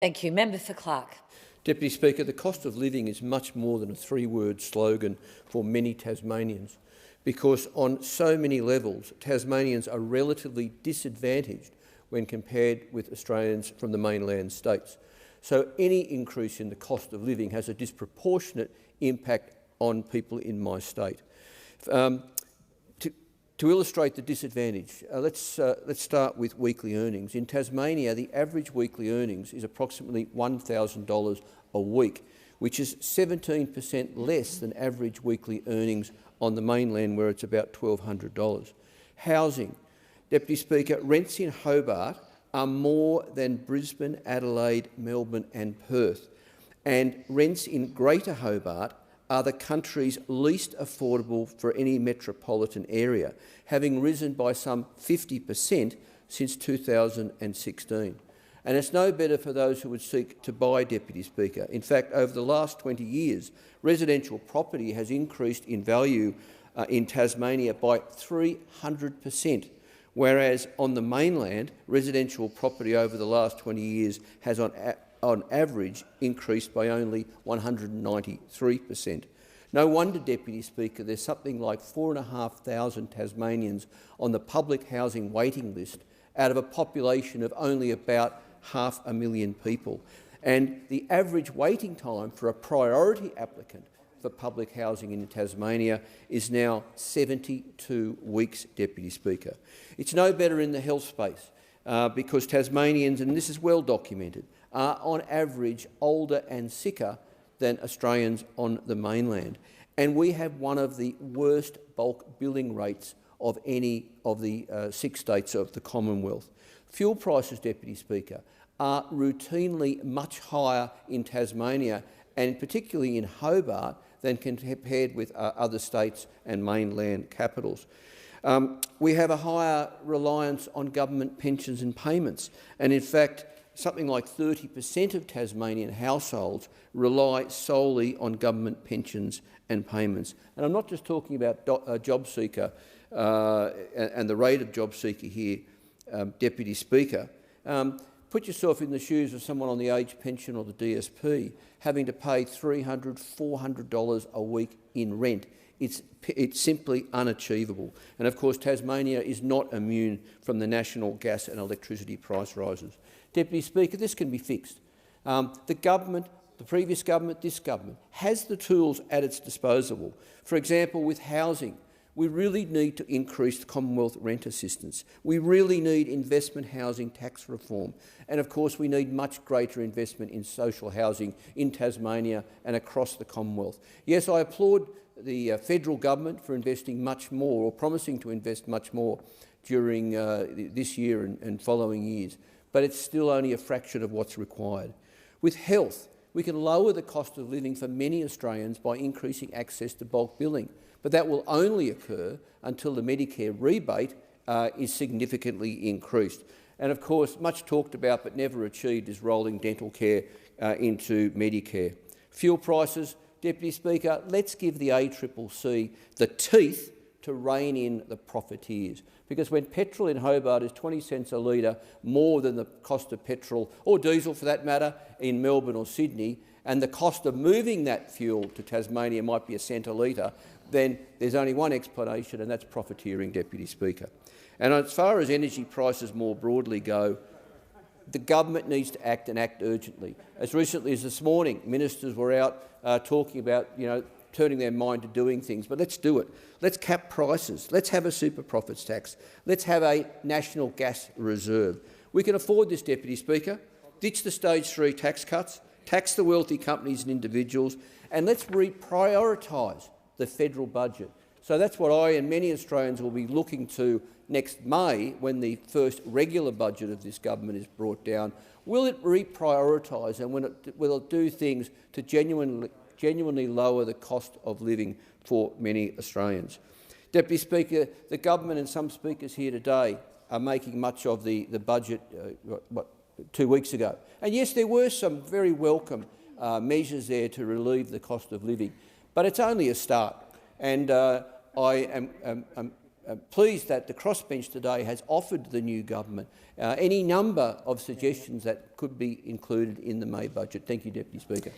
Thank you. Member for Clark. Deputy Speaker, the cost of living is much more than a three-word slogan for many Tasmanians, because on so many levels Tasmanians are relatively disadvantaged when compared with Australians from the mainland states. So any increase in the cost of living has a disproportionate impact on people in my state. To illustrate the disadvantage, let's start with weekly earnings. In Tasmania, the average weekly earnings is approximately $1,000 a week, which is 17% less than average weekly earnings on the mainland, where it's about $1,200. Housing. Deputy Speaker, rents in Hobart are more than Brisbane, Adelaide, Melbourne and Perth, and rents in Greater Hobart are the country's least affordable for any metropolitan area, having risen by some 50% since 2016. And it's no better for those who would seek to buy, Deputy Speaker. In fact, over the last 20 years, residential property has increased in value in Tasmania by 300%, whereas on the mainland, residential property over the last 20 years has on average increased by only 193%. No wonder, Deputy Speaker, there's something like 4,500 Tasmanians on the public housing waiting list out of a population of only about 500,000 people. And the average waiting time for a priority applicant for public housing in Tasmania is now 72 weeks, Deputy Speaker. It's no better in the health space because Tasmanians, and this is well documented, are on average older and sicker than Australians on the mainland. And we have one of the worst bulk billing rates of any of the 6 states of the Commonwealth. Fuel prices, Deputy Speaker, are routinely much higher in Tasmania and particularly in Hobart than compared with other states and mainland capitals. We have a higher reliance on government pensions and payments, and in fact something like 30% of Tasmanian households rely solely on government pensions and payments. And I'm not just talking about job seeker and the rate of job seeker here, Deputy Speaker. Put yourself in the shoes of someone on the age pension or the DSP having to pay $300, $400 a week in rent. It's simply unachievable. And of course Tasmania is not immune from the national gas and electricity price rises. Deputy Speaker, this can be fixed. The government, the previous government, this government, has the tools at its disposal. For example, with housing, we really need to increase the Commonwealth Rent Assistance. We really need investment housing tax reform. And of course we need much greater investment in social housing in Tasmania and across the Commonwealth. Yes, I applaud the federal government for investing much more, or promising to invest much more during this year and following years, but it's still only a fraction of what's required. With health, we can lower the cost of living for many Australians by increasing access to bulk billing, but that will only occur until the Medicare rebate is significantly increased. And of course, much talked about but never achieved is rolling dental care into Medicare. Fuel prices, Deputy Speaker, let's give the ACCC the teeth to rein in the profiteers, because when petrol in Hobart is 20 cents a litre more than the cost of petrol, or diesel for that matter, in Melbourne or Sydney, and the cost of moving that fuel to Tasmania might be $0.01 a litre, then there's only one explanation, and that's profiteering, Deputy Speaker. And as far as energy prices more broadly go, the government needs to act, and act urgently. As recently as this morning, ministers were out talking about, turning their mind to doing things, but let's do it. Let's cap prices. Let's have a super profits tax. Let's have a national gas reserve. We can afford this, Deputy Speaker. Ditch the stage 3 tax cuts, tax the wealthy companies and individuals, and let's reprioritise the federal budget. So that's what I and many Australians will be looking to next May, when the first regular budget of this government is brought down. Will it reprioritise, and will it do things to genuinely lower the cost of living for many Australians? Deputy Speaker, the government and some speakers here today are making much of the budget 2 weeks ago. And yes, there were some very welcome measures there to relieve the cost of living, but it's only a start. And I am pleased that the crossbench today has offered the new government any number of suggestions that could be included in the May budget. Thank you, Deputy Speaker.